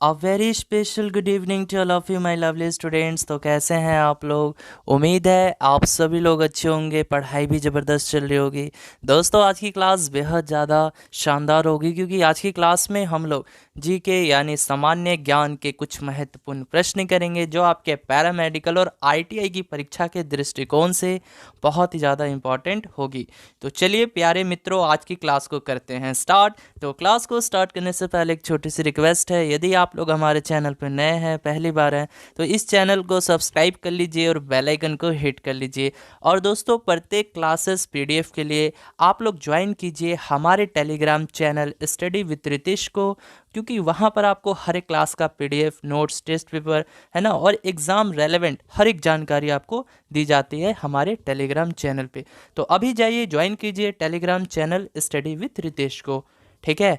A very special good evening to all of you my lovely students. तो कैसे हैं आप लोग? उम्मीद है आप सभी लोग अच्छे होंगे, पढ़ाई भी ज़बरदस्त चल रही होगी। दोस्तों आज की क्लास बेहद ज़्यादा शानदार होगी क्योंकि आज की क्लास में हम लोग जीके यानी सामान्य ज्ञान के कुछ महत्वपूर्ण प्रश्न करेंगे जो आपके पैरामेडिकल और आईटीआई की परीक्षा के दृष्टिकोण से बहुत ही ज़्यादा इम्पॉर्टेंट होगी। तो चलिए प्यारे मित्रों आज की क्लास को करते हैं स्टार्ट। तो क्लास को स्टार्ट करने से पहले एक छोटी सी रिक्वेस्ट है, यदि आप लोग हमारे चैनल पर नए हैं, पहली बार हैं, तो इस चैनल को सब्सक्राइब कर लीजिए और बेल आइकन को हिट कर लीजिए। और दोस्तों प्रत्येक क्लासेस पीडीएफ के लिए आप लोग ज्वाइन कीजिए हमारे Telegram channel study with Ritesh को, क्योंकि वहाँ पर आपको हर एक क्लास का पीडीएफ, नोट्स, टेस्ट पेपर है ना, और एग्ज़ाम रेलेवेंट हर एक जानकारी आपको दी जाती है हमारे टेलीग्राम चैनल पे। तो अभी जाइए ज्वाइन कीजिए Telegram channel study with Ritesh को, ठीक है।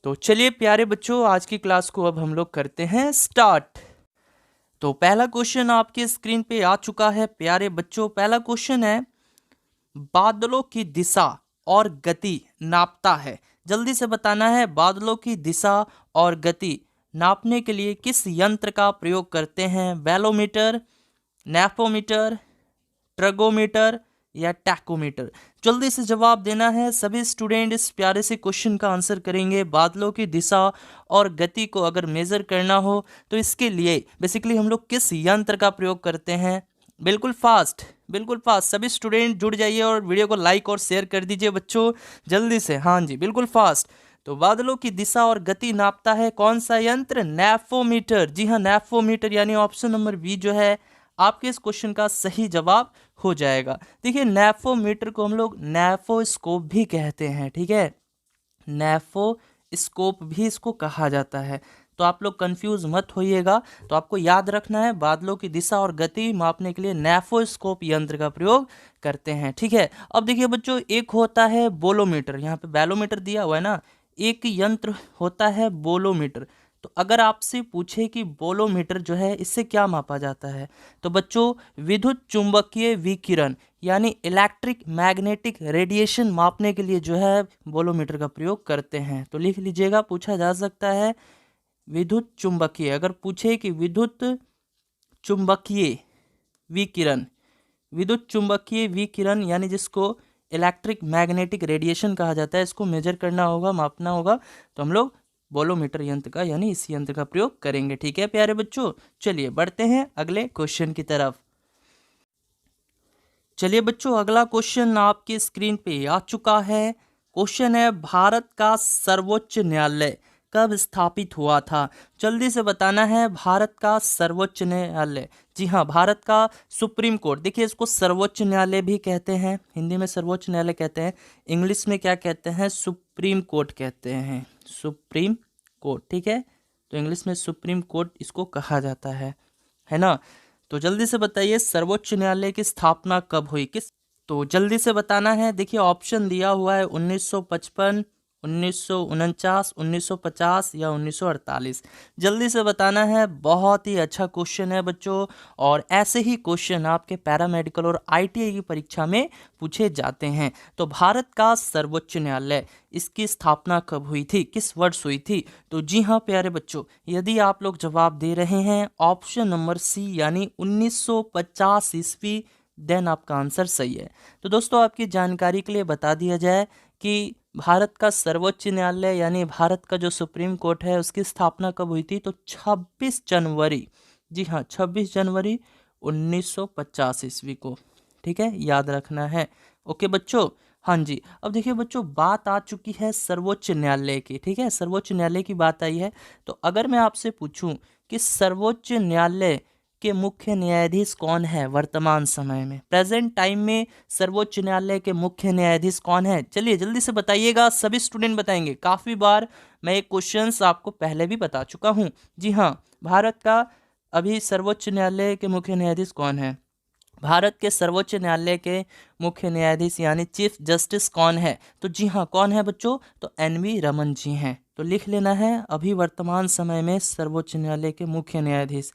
तो चलिए प्यारे बच्चों आज की क्लास को अब हम लोग करते हैं स्टार्ट। तो पहला क्वेश्चन आपके स्क्रीन पे आ चुका है प्यारे बच्चों। पहला क्वेश्चन है, बादलों की दिशा और गति नापता है। जल्दी से बताना है, बादलों की दिशा और गति नापने के लिए किस यंत्र का प्रयोग करते हैं? बैलोमीटर, नेफोमीटर, ट्रगोमीटर या टैकोमीटर? जल्दी से जवाब देना है। सभी स्टूडेंट इस प्यारे से क्वेश्चन का आंसर करेंगे। बादलों की दिशा और गति को अगर मेज़र करना हो तो इसके लिए बेसिकली हम लोग किस यंत्र का प्रयोग करते हैं? बिल्कुल फास्ट, बिल्कुल फास्ट सभी स्टूडेंट जुड़ जाइए और वीडियो को लाइक और शेयर कर दीजिए बच्चों जल्दी से। हाँ जी बिल्कुल फास्ट। तो बादलों की दिशा और गति नापता है कौन सा यंत्र? नेफोमीटर। जी हाँ नेफोमीटर, यानी ऑप्शन नंबर बी जो है आपके इस क्वेश्चन का सही जवाब हो जाएगा। देखिए नेफोमीटर को हम लोग नेफोस्कोप भी कहते हैं, ठीक है, नेफोस्कोप भी इसको कहा जाता है। तो आप लोग कंफ्यूज मत होइएगा। तो आपको याद रखना है बादलों की दिशा और गति मापने के लिए नेफोस्कोप यंत्र का प्रयोग करते हैं, ठीक है। अब देखिए बच्चों एक होता है बोलोमीटर, यहाँ पे बैलोमीटर दिया हुआ है ना, एक यंत्र होता है बोलोमीटर। तो अगर आपसे पूछे कि बोलोमीटर जो है इससे क्या मापा जाता है, तो बच्चों विद्युत चुंबकीय विकिरण यानी इलेक्ट्रिक मैग्नेटिक रेडिएशन मापने के लिए जो है बोलोमीटर का प्रयोग करते हैं। तो लिख लीजिएगा, पूछा जा सकता है विद्युत चुंबकीय। अगर पूछे कि विद्युत चुंबकीय विकिरण, विद्युत चुंबकीय विकिरण यानी जिसको इलेक्ट्रिक मैग्नेटिक रेडिएशन कहा जाता है, इसको मेजर करना होगा, मापना होगा, तो हम लोग बोलोमीटर यंत्र का यानी इस यंत्र का प्रयोग करेंगे, ठीक है प्यारे बच्चों। चलिए बढ़ते हैं अगले क्वेश्चन की तरफ। चलिए बच्चों अगला क्वेश्चन आपकी स्क्रीन पे आ चुका है। क्वेश्चन है, भारत का सर्वोच्च न्यायालय कब स्थापित हुआ था? जल्दी से बताना है, भारत का सर्वोच्च न्यायालय। जी हाँ भारत का सुप्रीम कोर्ट। देखिए इसको सर्वोच्च न्यायालय भी कहते हैं, हिंदी में सर्वोच्च न्यायालय कहते हैं, इंग्लिश में क्या कहते हैं? सुप्रीम कोर्ट कहते हैं, सुप्रीम कोर्ट, ठीक है। तो इंग्लिश में सुप्रीम कोर्ट इसको कहा जाता है ना। तो जल्दी से बताइए सर्वोच्च न्यायालय की स्थापना कब हुई? किस, तो जल्दी से बताना है। देखिए ऑप्शन दिया हुआ है 1955, 1949, 1950 या 1948। जल्दी से बताना है। बहुत ही अच्छा क्वेश्चन है बच्चों, और ऐसे ही क्वेश्चन आपके पैरामेडिकल और आईटीआई की परीक्षा में पूछे जाते हैं। तो भारत का सर्वोच्च न्यायालय इसकी स्थापना कब हुई थी, किस वर्ष हुई थी? तो जी हाँ प्यारे बच्चों, यदि आप लोग जवाब दे रहे हैं ऑप्शन नंबर सी यानी 1950 ईस्वी, देन आपका आंसर सही है। तो दोस्तों आपकी जानकारी के लिए बता दिया जाए कि भारत का सर्वोच्च न्यायालय यानी भारत का जो सुप्रीम कोर्ट है उसकी स्थापना कब हुई थी? तो 26 जनवरी, जी हाँ 26 जनवरी 1950 ईस्वी को, ठीक है, याद रखना है। ओके बच्चों, हाँ जी। अब देखिए बच्चों बात आ चुकी है सर्वोच्च न्यायालय की, ठीक है, सर्वोच्च न्यायालय की बात आई है। तो अगर मैं आपसे पूछूं कि सर्वोच्च न्यायालय के मुख्य न्यायाधीश कौन है वर्तमान समय में, प्रेजेंट टाइम में सर्वोच्च न्यायालय के मुख्य न्यायाधीश कौन है? चलिए जल्दी से बताइएगा, सभी स्टूडेंट बताएंगे। काफ़ी बार मैं ये क्वेश्चंस आपको पहले भी बता चुका हूँ। जी हाँ भारत का अभी सर्वोच्च न्यायालय के मुख्य न्यायाधीश कौन है? भारत के सर्वोच्च न्यायालय के मुख्य न्यायाधीश यानी चीफ जस्टिस कौन है? तो जी हाँ कौन है बच्चों? तो एन.वी. रमन जी हैं। तो लिख लेना है, अभी वर्तमान समय में सर्वोच्च न्यायालय के मुख्य न्यायाधीश,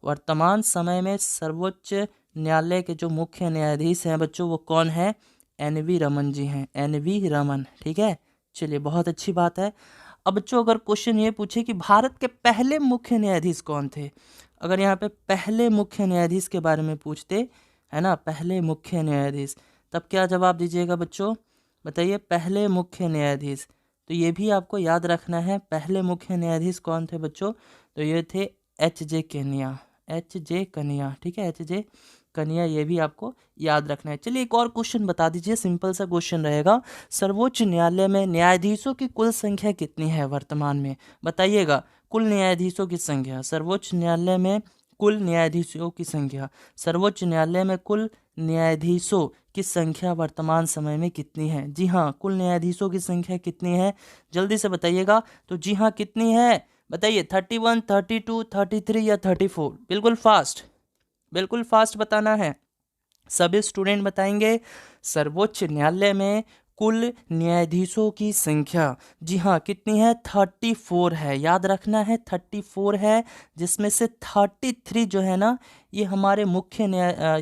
वर्तमान समय में सर्वोच्च न्यायालय के जो मुख्य न्यायाधीश हैं बच्चों वो कौन है? एन.वी. रमन जी हैं, एन.वी. रमन, ठीक है। चलिए बहुत अच्छी बात है। अब बच्चों अगर क्वेश्चन ये पूछे कि भारत के पहले मुख्य न्यायाधीश कौन थे, अगर यहाँ पे पहले मुख्य न्यायाधीश के बारे में पूछते, है ना, पहले मुख्य न्यायाधीश, तब क्या जवाब दीजिएगा बच्चों, बताइए पहले मुख्य न्यायाधीश। तो ये भी आपको याद रखना है, पहले मुख्य न्यायाधीश कौन थे बच्चों, तो ये थे एच.जे. कनिया, एच.जे. कनिया, ठीक है, एच.जे. कनिया, ये भी आपको याद रखना है। चलिए एक और क्वेश्चन बता दीजिए, सिंपल सा क्वेश्चन रहेगा, सर्वोच्च न्यायालय में न्यायाधीशों की कुल संख्या कितनी है वर्तमान में, बताइएगा, कुल न्यायाधीशों की संख्या, सर्वोच्च न्यायालय में कुल न्यायाधीशों की संख्या, सर्वोच्च न्यायालय में कुल न्यायाधीशों की संख्या वर्तमान समय में कितनी है। जी हाँ, कुल न्यायाधीशों की संख्या कितनी है, जल्दी से बताइएगा। तो जी हाँ, कितनी है बताइए, 31, 32, 33 या 34, बिल्कुल फास्ट, बिल्कुल फास्ट बताना है। सभी स्टूडेंट बताएंगे, सर्वोच्च न्यायालय में कुल न्यायाधीशों की संख्या, जी हाँ, कितनी है, 34 है, याद रखना है 34 है, जिसमें से 33 जो है ना, ये हमारे मुख्य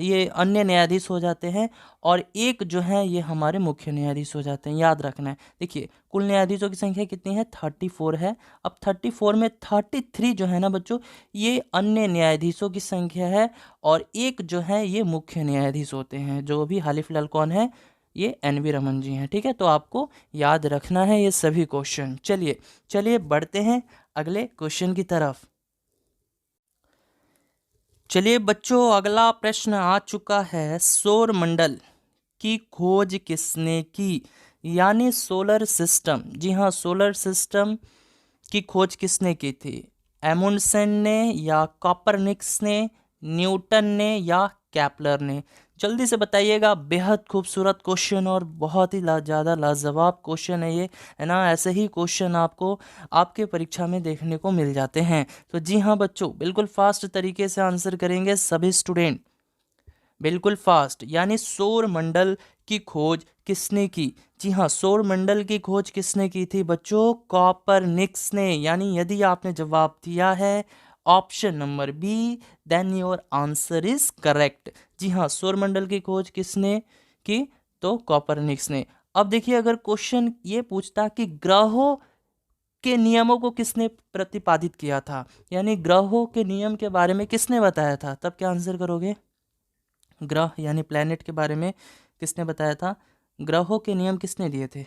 ये अन्य न्यायाधीश हो जाते हैं, और एक जो है ये हमारे मुख्य न्यायाधीश हो जाते हैं, याद रखना है। देखिए कुल न्यायाधीशों की संख्या कितनी है, 34 है। अब 34 में 33 जो है ना बच्चों, ये अन्य न्यायाधीशों की संख्या है, और एक जो है ये मुख्य न्यायाधीश होते हैं, जो भी हालिफ फिलहाल कौन है, ये एन.वी. रमन जी हैं, ठीक है। तो आपको याद रखना है ये सभी क्वेश्चन। चलिए चलिए बढ़ते हैं अगले क्वेश्चन की तरफ। चलिए बच्चों, अगला प्रश्न आ चुका है, सौर मंडल की खोज किसने की, यानी सोलर सिस्टम, जी हाँ, सोलर सिस्टम की खोज किसने की थी, एमुंडसेन ने या कॉपरनिकस ने, न्यूटन ने या कैपलर ने, जल्दी से बताइएगा। बेहद खूबसूरत क्वेश्चन और बहुत ही ज़्यादा लाजवाब क्वेश्चन है ये, है ना, ऐसे ही क्वेश्चन आपको आपके परीक्षा में देखने को मिल जाते हैं। तो जी हाँ बच्चों, बिल्कुल फास्ट तरीके से आंसर करेंगे सभी स्टूडेंट, बिल्कुल फास्ट, यानी सौर मंडल की खोज किसने की, जी हाँ, सौर मंडल की खोज किसने की थी बच्चों, कॉपरनिकस ने, यानी यदि आपने जवाब दिया है option number B, then your answer is correct. जी हाँ, सौर मंडल की खोज किसने की, तो कॉपरनिकस ने। अब देखिए, अगर क्वेश्चन ये पूछता कि ग्रहों के नियमों को किसने प्रतिपादित किया था, यानी ग्रहों के नियम के बारे में किसने बताया था, तब क्या आंसर करोगे, ग्रह यानी प्लैनेट के बारे में किसने बताया था, ग्रहों के नियम किसने दिए थे,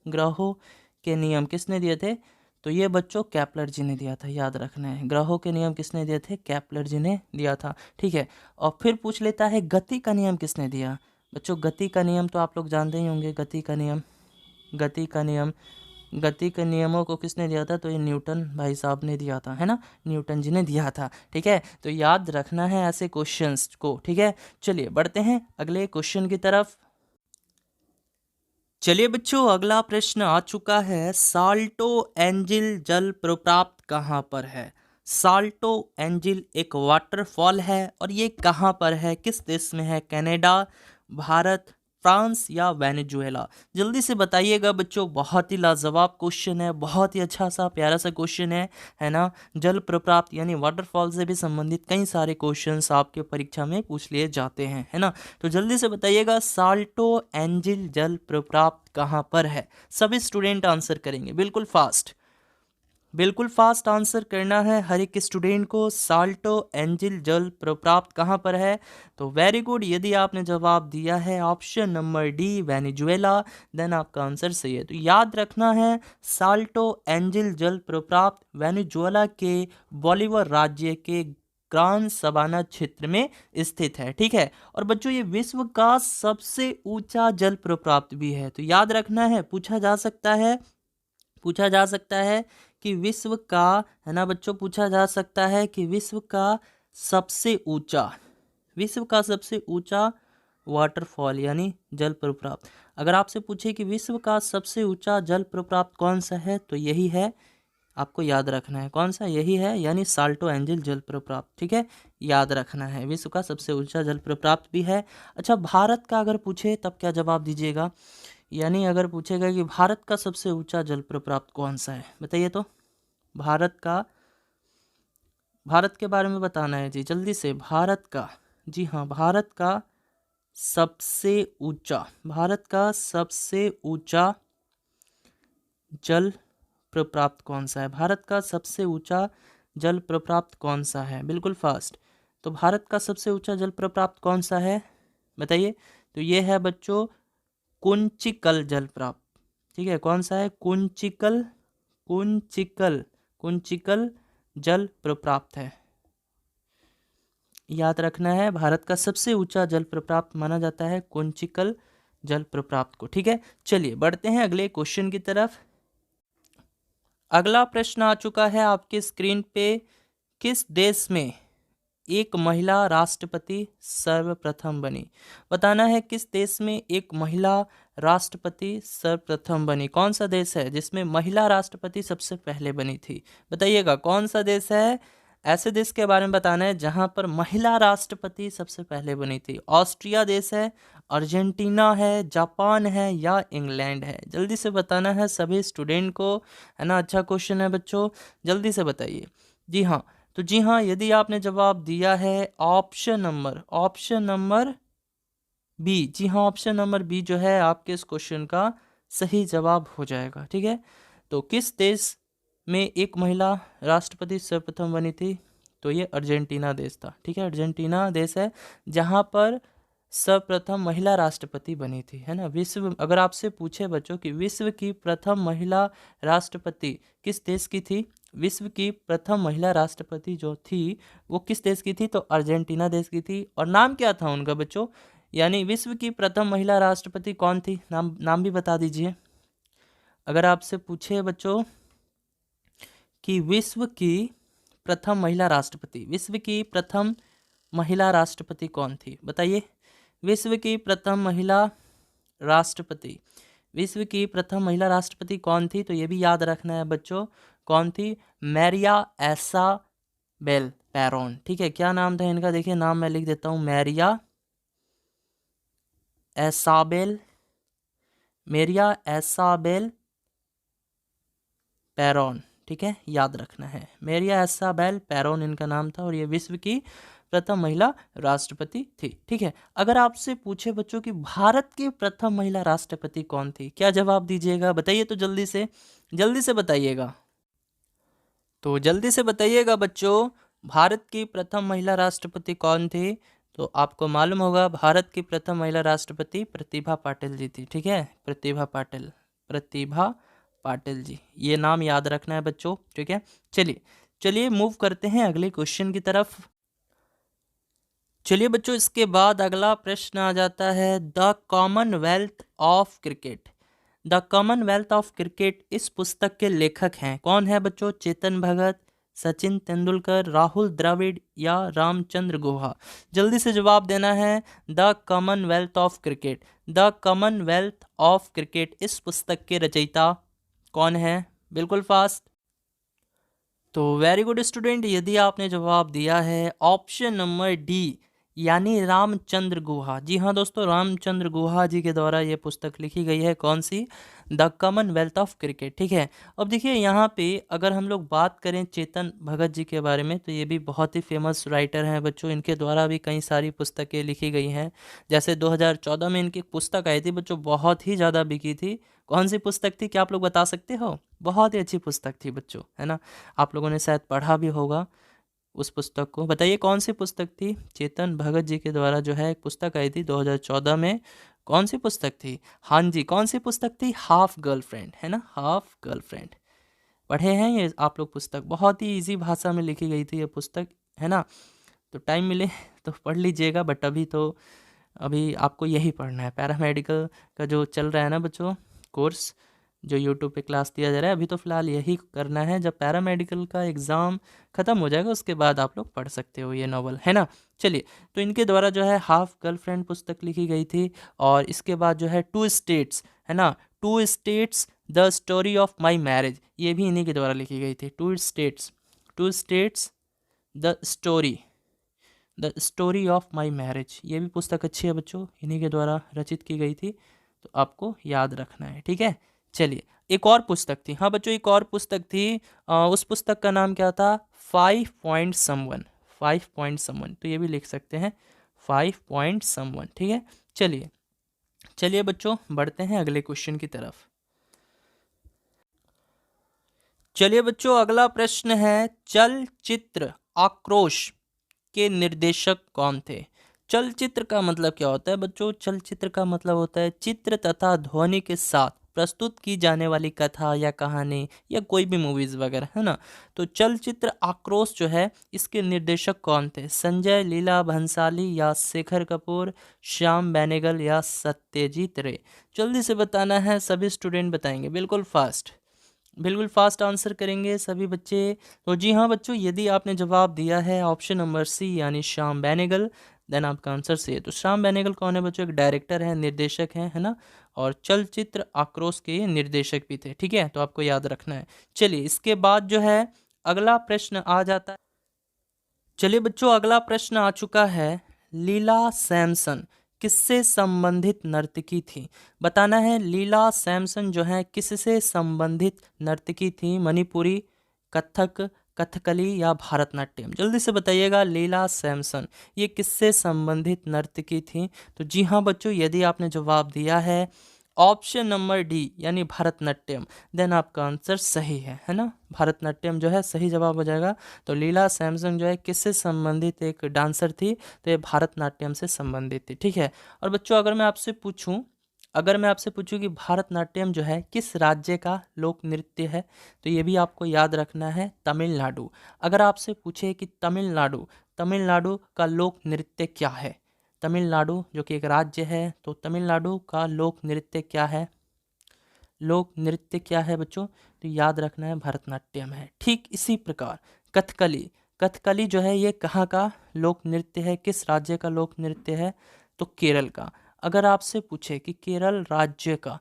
ग्रहों के नियम किसने दिए थे, तो ये बच्चों कैपलर जी ने दिया था, याद रखना है, ग्रहों के नियम किसने दिए थे, कैपलर जी ने दिया था, ठीक है। और फिर पूछ लेता है गति का नियम किसने दिया, बच्चों गति का नियम तो आप लोग जानते ही होंगे, गति का नियम, गति का नियम, गति के नियमों को किसने दिया था, तो ये न्यूटन भाई साहब ने दिया था, है ना, न्यूटन जी ने दिया था, ठीक है। तो याद रखना है ऐसे क्वेश्चंस को, ठीक है। चलिए बढ़ते हैं अगले क्वेश्चन की तरफ। चलिए बच्चों, अगला प्रश्न आ चुका है, साल्टो एंजिल जल प्रपात कहाँ पर है, साल्टो एंजिल एक वाटरफॉल है, और ये कहाँ पर है, किस देश में है, कनाडा, भारत, फ्रांस या वेनेजुएला, जल्दी से बताइएगा बच्चों। बहुत ही लाजवाब क्वेश्चन है, बहुत ही अच्छा सा प्यारा सा क्वेश्चन है ना। जल प्रपात यानी वाटरफॉल से भी संबंधित कई सारे क्वेश्चंस आपके परीक्षा में पूछ लिए जाते हैं, है ना। तो जल्दी से बताइएगा, साल्टो एंजिल जल प्रपात कहाँ पर है, सभी स्टूडेंट आंसर करेंगे, बिल्कुल फास्ट, बिल्कुल फास्ट आंसर करना है हर एक स्टूडेंट को। साल्टो एंजिल जल प्रपात कहाँ पर है, तो वेरी गुड, यदि आपने जवाब दिया है option number D Venezuela, then आपका आंसर सही है। तो याद रखना है, साल्टो एंजिल जल प्रपात वेनेजुएला के बोलीवर राज्य के ग्रान सबाना क्षेत्र में स्थित है, ठीक है। और बच्चों, ये विश्व का सबसे ऊंचा जल प्रपात भी है, तो याद रखना है, पूछा जा सकता है, पूछा जा सकता है कि विश्व का, है ना बच्चों, पूछा जा सकता है कि विश्व का सबसे ऊंचा, विश्व का सबसे ऊंचा वाटरफॉल यानी जल प्रपात, अगर आपसे पूछे कि विश्व का सबसे ऊंचा जल प्रपात कौन सा है, तो यही है, आपको याद रखना है कौन सा, यही है, यानी साल्टो एंजिल जल प्रपात, ठीक है, याद रखना है, विश्व का सबसे ऊंचा जल प्रपात भी है। अच्छा, भारत का अगर पूछे तब क्या जवाब दीजिएगा, यानी अगर पूछेगा कि भारत का सबसे ऊंचा जल प्रपात कौन सा है, बताइए तो, भारत का, भारत के बारे में बताना है जी, जल्दी से, भारत का, जी हाँ, भारत का सबसे ऊंचा, भारत का सबसे ऊंचा जल प्रपात कौन सा है? भारत का सबसे ऊंचा जल प्रपात कौन सा है? बिल्कुल फास्ट। तो भारत का सबसे ऊंचा जल प्रपात कौन सा है बताइए? तो ये है बच्चों कुंचिकल जलप्रपात। ठीक है, कौन सा है? कुंचिकल, कुंचिकल, कुंचिकल जल प्रपात है। याद रखना है, भारत का सबसे ऊंचा जल प्रपात माना जाता है कुंचिकल जल प्रपात को। ठीक है, चलिए बढ़ते हैं अगले क्वेश्चन की तरफ। अगला प्रश्न आ चुका है आपके स्क्रीन पे। किस देश में एक महिला राष्ट्रपति सर्वप्रथम बनी? बताना है किस देश में एक महिला राष्ट्रपति सर्वप्रथम बनी। कौन सा देश है जिसमें महिला राष्ट्रपति सबसे पहले बनी थी? बताइएगा कौन सा देश है? ऐसे देश के बारे में बताना है जहां पर महिला राष्ट्रपति सबसे पहले बनी थी। ऑस्ट्रिया देश है, अर्जेंटीना है, जापान है या इंग्लैंड है? जल्दी से बताना है सभी स्टूडेंट को, है ना। अच्छा क्वेश्चन है बच्चों, जल्दी से बताइए। जी हाँ, तो जी हाँ, यदि आपने जवाब दिया है ऑप्शन नंबर बी, जी हाँ, ऑप्शन नंबर बी जो है आपके इस क्वेश्चन का सही जवाब हो जाएगा। ठीक है, तो किस देश में एक महिला राष्ट्रपति सर्वप्रथम बनी थी? तो ये अर्जेंटीना देश था। ठीक है, अर्जेंटीना देश है जहाँ पर सर्वप्रथम महिला राष्ट्रपति बनी थी, है ना। विश्व, अगर आपसे पूछे बच्चों कि विश्व की प्रथम महिला राष्ट्रपति किस देश की थी? विश्व की प्रथम महिला राष्ट्रपति जो थी वो किस देश की थी? तो अर्जेंटीना देश की थी। और नाम क्या था उनका बच्चों? यानी विश्व की प्रथम महिला राष्ट्रपति कौन थी? नाम भी बता दीजिए। अगर आपसे पूछे बच्चों कि विश्व की प्रथम महिला राष्ट्रपति, विश्व की प्रथम महिला राष्ट्रपति कौन थी? बताइए, विश्व की प्रथम महिला राष्ट्रपति, विश्व की प्रथम महिला राष्ट्रपति कौन थी? तो ये भी याद रखना है बच्चों, कौन थी? मैरिया इसाबेल पेरोन। ठीक है, क्या नाम था इनका? देखिए नाम मैं लिख देता हूँ, मैरिया इसाबेल, मैरिया इसाबेल पेरोन। ठीक है, याद रखना है, मैरिया इसाबेल पेरोन इनका नाम था और ये विश्व की प्रथम महिला राष्ट्रपति थी। ठीक है, अगर आपसे पूछे बच्चों कि भारत की प्रथम महिला राष्ट्रपति कौन थी, क्या जवाब दीजिएगा? बताइए तो जल्दी से बताइएगा। तो जल्दी से बताइएगा बच्चों, भारत की प्रथम महिला राष्ट्रपति कौन थी? तो आपको मालूम होगा, भारत की प्रथम महिला राष्ट्रपति प्रतिभा पाटिल जी थी। ठीक है, प्रतिभा पाटिल, प्रतिभा पाटिल जी, ये नाम याद रखना है बच्चों। ठीक है, चलिए मूव करते हैं अगले क्वेश्चन की तरफ। चलिए बच्चों, इसके बाद अगला प्रश्न आ जाता है the Commonwealth of cricket. The Commonwealth of cricket इस पुस्तक के लेखक हैं कौन है बच्चों? चेतन भगत, सचिन तेंदुलकर, राहुल द्रविड़ या रामचंद्र गुहा? जल्दी से जवाब देना है। The Commonwealth of cricket, the Commonwealth of cricket इस पुस्तक के रचयिता कौन है? बिल्कुल फास्ट। तो वेरी गुड स्टूडेंट, यदि आपने जवाब दिया है ऑप्शन नंबर डी यानी रामचंद्र गुहा। जी हाँ दोस्तों, रामचंद्र गुहा जी के द्वारा ये पुस्तक लिखी गई है। कौन सी? The Commonwealth of cricket. ठीक है, अब देखिए यहाँ पे अगर हम लोग बात करें चेतन भगत जी के बारे में, तो ये भी बहुत ही फेमस राइटर हैं बच्चों। इनके द्वारा भी कई सारी पुस्तकें लिखी गई हैं। जैसे 2014 में इनकी पुस्तक आई थी बच्चों, बहुत ही ज़्यादा बिकी थी। कौन सी पुस्तक थी, क्या आप लोग बता सकते हो? बहुत ही अच्छी पुस्तक थी बच्चों, है ना। आप लोगों ने शायद पढ़ा भी होगा उस पुस्तक को। बताइए कौन सी पुस्तक थी? चेतन भगत जी के द्वारा जो है एक पुस्तक आई थी 2014 में। कौन सी पुस्तक थी? हाँ जी, कौन सी पुस्तक थी? हाफ गर्लफ्रेंड, है ना, हाफ गर्लफ्रेंड। पढ़े हैं ये आप लोग पुस्तक? बहुत ही इजी भाषा में लिखी गई थी ये पुस्तक, है ना। तो टाइम मिले तो पढ़ लीजिएगा, बट अभी आपको यही पढ़ना है। पैरामेडिकल का जो चल रहा है ना बच्चों कोर्स, जो यूट्यूब पे क्लास दिया जा रहा है, अभी तो फ़िलहाल यही करना है। जब पैरामेडिकल का एग्ज़ाम ख़त्म हो जाएगा उसके बाद आप लोग पढ़ सकते हो ये नॉवल, है ना। चलिए, तो इनके द्वारा जो है हाफ गर्लफ्रेंड पुस्तक लिखी गई थी। और इसके बाद जो है टू स्टेट्स, है ना, two states the story of my marriage, ये भी इन्हीं के द्वारा लिखी गई थी। Two states the story of my marriage, ये भी पुस्तक अच्छी है बच्चों, इन्हीं के द्वारा रचित की गई थी। तो आपको याद रखना है। ठीक है, चलिए एक और पुस्तक थी। हाँ बच्चों, एक और पुस्तक थी। उस पुस्तक का नाम क्या था? 5 पॉइंट समवन, 5 पॉइंट समवन, तो ये भी लिख सकते हैं 5 पॉइंट समवन। ठीक है, चलिए बच्चों बढ़ते हैं अगले क्वेश्चन की तरफ। चलिए बच्चों, अगला प्रश्न है, चलचित्र आक्रोश के निर्देशक कौन थे? चलचित्र का मतलब क्या होता है बच्चों? चलचित्र का मतलब होता है चित्र तथा ध्वनि के साथ प्रस्तुत की जाने वाली कथा या कहानी या कोई भी मूवीज वगैरह, है ना। तो चलचित्र आक्रोश जो है, इसके निर्देशक कौन थे? संजय लीला भंसाली या शेखर कपूर, श्याम बेनेगल या सत्यजीत रे? जल्दी से बताना है, सभी स्टूडेंट बताएंगे, बिल्कुल फास्ट, बिल्कुल फास्ट आंसर करेंगे सभी बच्चे। तो जी हाँ बच्चों, यदि आपने जवाब दिया है ऑप्शन नंबर सी यानी श्याम बेनेगल, देन आपका आंसर सही है। तो श्याम बेनेगल कौन है बच्चों? एक डायरेक्टर है, निर्देशक है ना। और चलचित्र आक्रोश के ये निर्देशक भी थे, ठीक है, तो आपको याद रखना है। चलिए इसके बाद जो है अगला प्रश्न आ जाता है। चलिए बच्चों, अगला प्रश्न आ चुका है, लीला सैमसन किससे संबंधित नर्तकी थी? बताना है, लीला सैमसन जो है किससे संबंधित नर्तकी थी? मणिपुरी, कथक, कथकली या भारतनाट्यम? जल्दी से बताइएगा, लीला सैमसन ये किससे संबंधित नर्तकी थी? तो जी हाँ बच्चों, यदि आपने जवाब दिया है ऑप्शन नंबर डी यानी भारतनाट्यम, देन आपका आंसर सही है ना। भारतनाट्यम जो है सही जवाब हो जाएगा। तो लीला सैमसन जो है किससे संबंधित एक डांसर थी? तो ये भारतनाट्यम से संबंधित थी, ठीक है। और बच्चों, अगर मैं आपसे पूछूं कि भारतनाट्यम जो है किस राज्य का लोक नृत्य है, तो ये भी आपको याद रखना है, तमिलनाडु। अगर आपसे पूछे कि तमिलनाडु का लोक नृत्य क्या है? तमिलनाडु जो कि एक राज्य है, तो तमिलनाडु का लोक नृत्य क्या है? लोक नृत्य क्या है बच्चों? तो याद रखना है, भरतनाट्यम है। ठीक इसी प्रकार कथकली, कथकली जो है ये कहाँ का लोक नृत्य है? किस राज्य का लोक नृत्य है? तो केरल का। अगर आपसे पूछे कि केरल राज्य का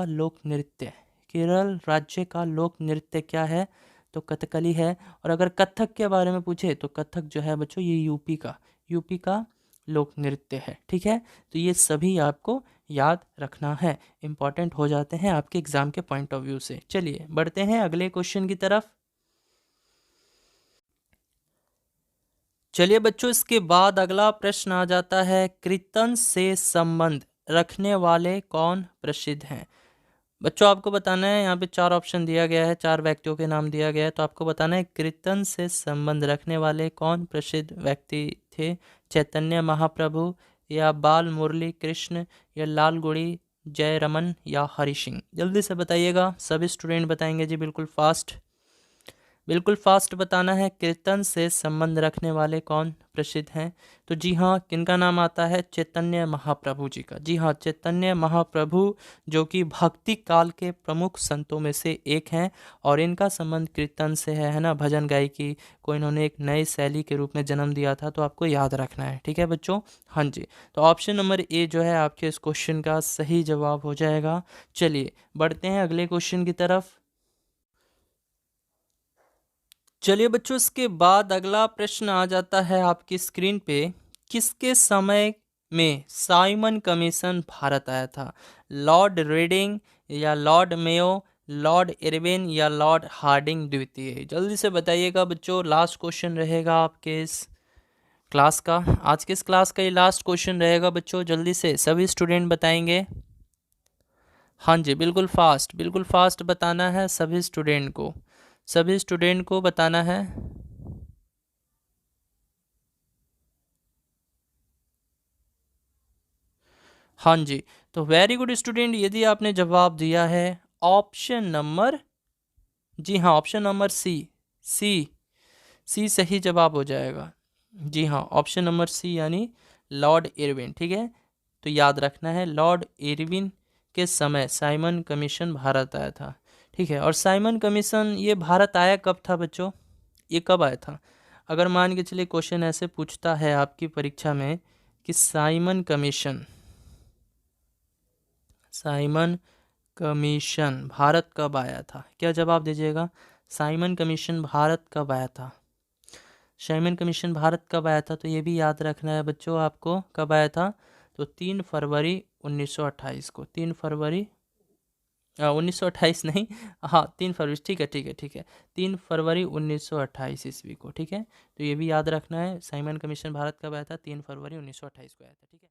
लोक नृत्य, केरल राज्य का लोक नृत्य क्या है? तो कथकली है। और अगर कथक के बारे में पूछे, तो कथक जो है बच्चों ये यूपी का लोक नृत्य है, ठीक है। तो ये सभी आपको याद रखना है, इंपॉर्टेंट हो जाते हैं आपके एग्जाम के पॉइंट ऑफ व्यू से। चलिए बढ़ते हैं अगले क्वेश्चन की तरफ। चलिए बच्चों, इसके बाद अगला प्रश्न आ जाता है, कीर्तन से संबंध रखने वाले कौन प्रसिद्ध हैं? बच्चों आपको बताना है, यहाँ पे चार ऑप्शन दिया गया है, चार व्यक्तियों के नाम दिया गया है, तो आपको बताना है कीर्तन से संबंध रखने वाले कौन प्रसिद्ध व्यक्ति थे? चैतन्य महाप्रभु या बाल मुरली कृष्ण या लालगुड़ी जयरमन या हरि सिंह? जल्दी से बताइएगा, सभी स्टूडेंट बताएंगे जी, बिल्कुल फास्ट बताना है, कीर्तन से संबंध रखने वाले कौन प्रसिद्ध हैं? तो जी हाँ, किनका नाम आता है? चैतन्य महाप्रभु जी का। जी हाँ, चैतन्य महाप्रभु जो कि भक्ति काल के प्रमुख संतों में से एक हैं, और इनका संबंध कीर्तन से है ना। भजन गायकी को इन्होंने एक नई शैली के रूप में जन्म दिया था, तो आपको याद रखना है, ठीक है बच्चों। हाँ जी, तो ऑप्शन नंबर ए जो है आपके इस क्वेश्चन का सही जवाब हो जाएगा। चलिए बढ़ते हैं अगले क्वेश्चन की तरफ। चलिए बच्चों, इसके बाद अगला प्रश्न आ जाता है आपकी स्क्रीन पे, किसके समय में साइमन कमीशन भारत आया था? लॉर्ड रीडिंग या लॉर्ड मेयो, लॉर्ड इरविन या लॉर्ड हार्डिंग द्वितीय? जल्दी से बताइएगा बच्चों, लास्ट क्वेश्चन रहेगा आपके इस क्लास का, आज के इस क्लास का ये लास्ट क्वेश्चन रहेगा बच्चों। जल्दी से सभी स्टूडेंट बताएंगे। हाँ जी, बिल्कुल फास्ट बताना है सभी स्टूडेंट को बताना है। हाँ जी, तो वेरी गुड स्टूडेंट, यदि आपने जवाब दिया है ऑप्शन नंबर, जी हाँ ऑप्शन नंबर सी सी सही जवाब हो जाएगा। जी हाँ, ऑप्शन नंबर सी यानी लॉर्ड इरविन, ठीक है। तो याद रखना है, लॉर्ड इरविन के समय साइमन कमीशन भारत आया था, ठीक है। और साइमन कमीशन ये भारत आया कब था बच्चों? ये कब आया था? अगर मान के चलिए क्वेश्चन ऐसे पूछता है आपकी परीक्षा में कि साइमन कमीशन भारत कब आया था, क्या जवाब दीजिएगा? साइमन कमीशन भारत कब आया था? साइमन कमीशन भारत कब आया था? तो ये भी याद रखना है बच्चों आपको, कब आया था? तो 3 फरवरी 1928 को, 3 फरवरी 1928 नहीं, हाँ 3 फरवरी, ठीक है 3 फरवरी 1928 ईस्वी को, ठीक है। तो ये भी याद रखना है, साइमन कमीशन भारत कब आया था? 3 फरवरी 1928 को आया था, ठीक है।